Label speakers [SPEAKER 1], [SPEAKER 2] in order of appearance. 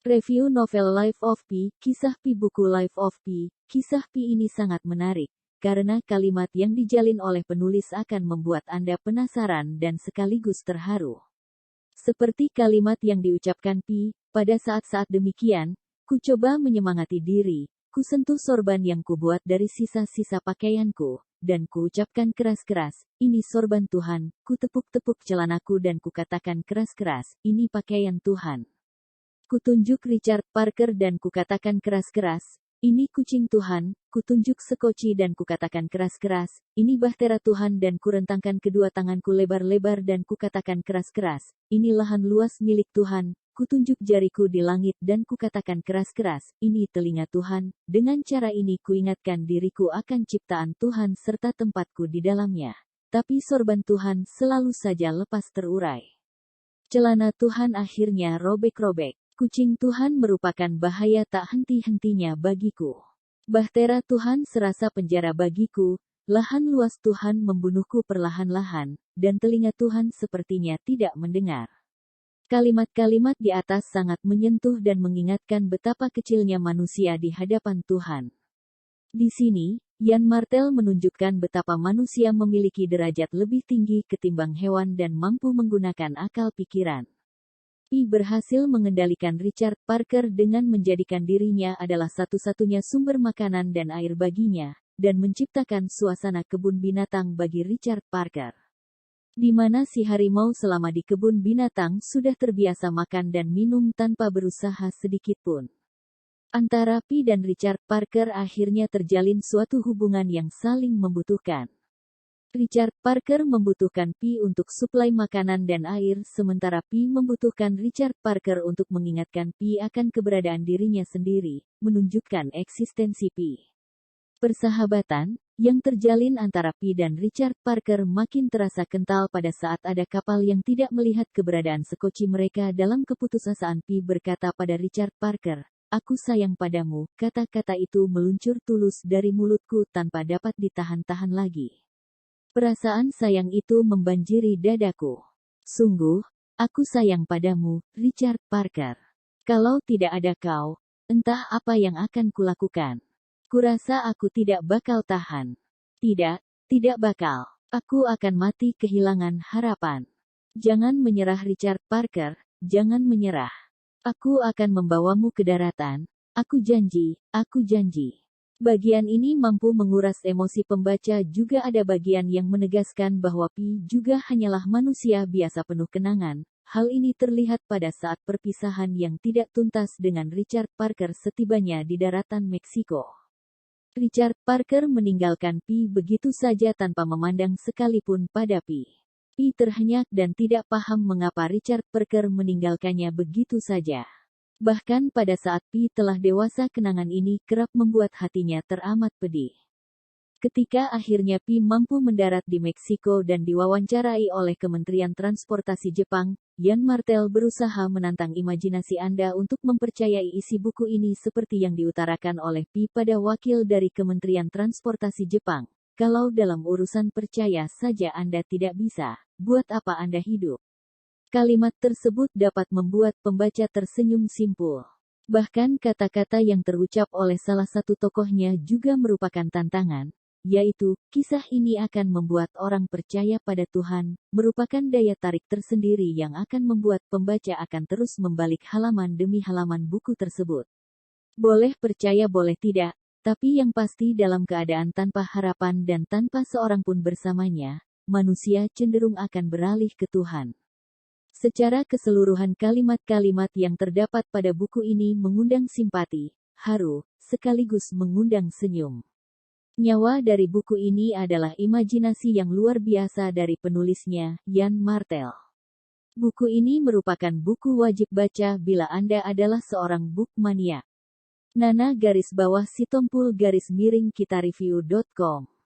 [SPEAKER 1] Review novel Life of Pi, kisah Pi. Buku Life of Pi, kisah Pi ini sangat menarik, karena kalimat yang dijalin oleh penulis akan membuat Anda penasaran dan sekaligus terharu. Seperti kalimat yang diucapkan Pi, pada saat-saat demikian, ku coba menyemangati diri, ku sentuh sorban yang kubuat dari sisa-sisa pakaianku, dan ku ucapkan keras-keras, ini sorban Tuhan, ku tepuk-tepuk celanaku dan ku katakan keras-keras, ini pakaian Tuhan. Kutunjuk Richard Parker dan kukatakan keras-keras, ini kucing Tuhan, kutunjuk sekoci dan kukatakan keras-keras, ini bahtera Tuhan dan kurentangkan kedua tanganku lebar-lebar dan kukatakan keras-keras, ini lahan luas milik Tuhan, kutunjuk jariku di langit dan kukatakan keras-keras, ini telinga Tuhan, dengan cara ini kuingatkan diriku akan ciptaan Tuhan serta tempatku di dalamnya. Tapi sorban Tuhan selalu saja lepas terurai. Celana Tuhan akhirnya robek-robek. Kucing Tuhan merupakan bahaya tak henti-hentinya bagiku. Bahtera Tuhan serasa penjara bagiku, lahan luas Tuhan membunuhku perlahan-lahan, dan telinga Tuhan sepertinya tidak mendengar. Kalimat-kalimat di atas sangat menyentuh dan mengingatkan betapa kecilnya manusia di hadapan Tuhan. Di sini, Yann Martel menunjukkan betapa manusia memiliki derajat lebih tinggi ketimbang hewan dan mampu menggunakan akal pikiran. Pi berhasil mengendalikan Richard Parker dengan menjadikan dirinya adalah satu-satunya sumber makanan dan air baginya, dan menciptakan suasana kebun binatang bagi Richard Parker. Di mana si harimau selama di kebun binatang sudah terbiasa makan dan minum tanpa berusaha sedikit pun. Antara Pi dan Richard Parker akhirnya terjalin suatu hubungan yang saling membutuhkan. Richard Parker membutuhkan Pi untuk suplai makanan dan air, sementara Pi membutuhkan Richard Parker untuk mengingatkan Pi akan keberadaan dirinya sendiri, menunjukkan eksistensi Pi. Persahabatan yang terjalin antara Pi dan Richard Parker makin terasa kental pada saat ada kapal yang tidak melihat keberadaan sekoci mereka. Dalam keputusasaan Pi berkata pada Richard Parker, "Aku sayang padamu." Kata-kata itu meluncur tulus dari mulutku tanpa dapat ditahan-tahan lagi. Perasaan sayang itu membanjiri dadaku. Sungguh, aku sayang padamu, Richard Parker. Kalau tidak ada kau, entah apa yang akan kulakukan. Kurasa aku tidak bakal tahan. Tidak, tidak bakal. Aku akan mati kehilangan harapan. Jangan menyerah Richard Parker, jangan menyerah. Aku akan membawamu ke daratan. Aku janji, aku janji. Bagian ini mampu menguras emosi pembaca. Juga ada bagian yang menegaskan bahwa Pi juga hanyalah manusia biasa penuh kenangan. Hal ini terlihat pada saat perpisahan yang tidak tuntas dengan Richard Parker setibanya di daratan Meksiko. Richard Parker meninggalkan Pi begitu saja tanpa memandang sekalipun pada Pi. Pi terhenyak dan tidak paham mengapa Richard Parker meninggalkannya begitu saja. Bahkan pada saat Pi telah dewasa, kenangan ini kerap membuat hatinya teramat pedih. Ketika akhirnya Pi mampu mendarat di Meksiko dan diwawancarai oleh Kementerian Transportasi Jepang, Yann Martel berusaha menantang imajinasi Anda untuk mempercayai isi buku ini seperti yang diutarakan oleh Pi pada wakil dari Kementerian Transportasi Jepang. Kalau dalam urusan percaya saja Anda tidak bisa, buat apa Anda hidup? Kalimat tersebut dapat membuat pembaca tersenyum simpul. Bahkan kata-kata yang terucap oleh salah satu tokohnya juga merupakan tantangan, yaitu, kisah ini akan membuat orang percaya pada Tuhan, merupakan daya tarik tersendiri yang akan membuat pembaca akan terus membalik halaman demi halaman buku tersebut. Boleh percaya boleh tidak, tapi yang pasti dalam keadaan tanpa harapan dan tanpa seorang pun bersamanya, manusia cenderung akan beralih ke Tuhan. Secara keseluruhan kalimat-kalimat yang terdapat pada buku ini mengundang simpati, haru, sekaligus mengundang senyum. Nyawa dari buku ini adalah imajinasi yang luar biasa dari penulisnya, Yann Martel. Buku ini merupakan buku wajib baca bila Anda adalah seorang bookmania. Nana _Sitompul _ kitareview.com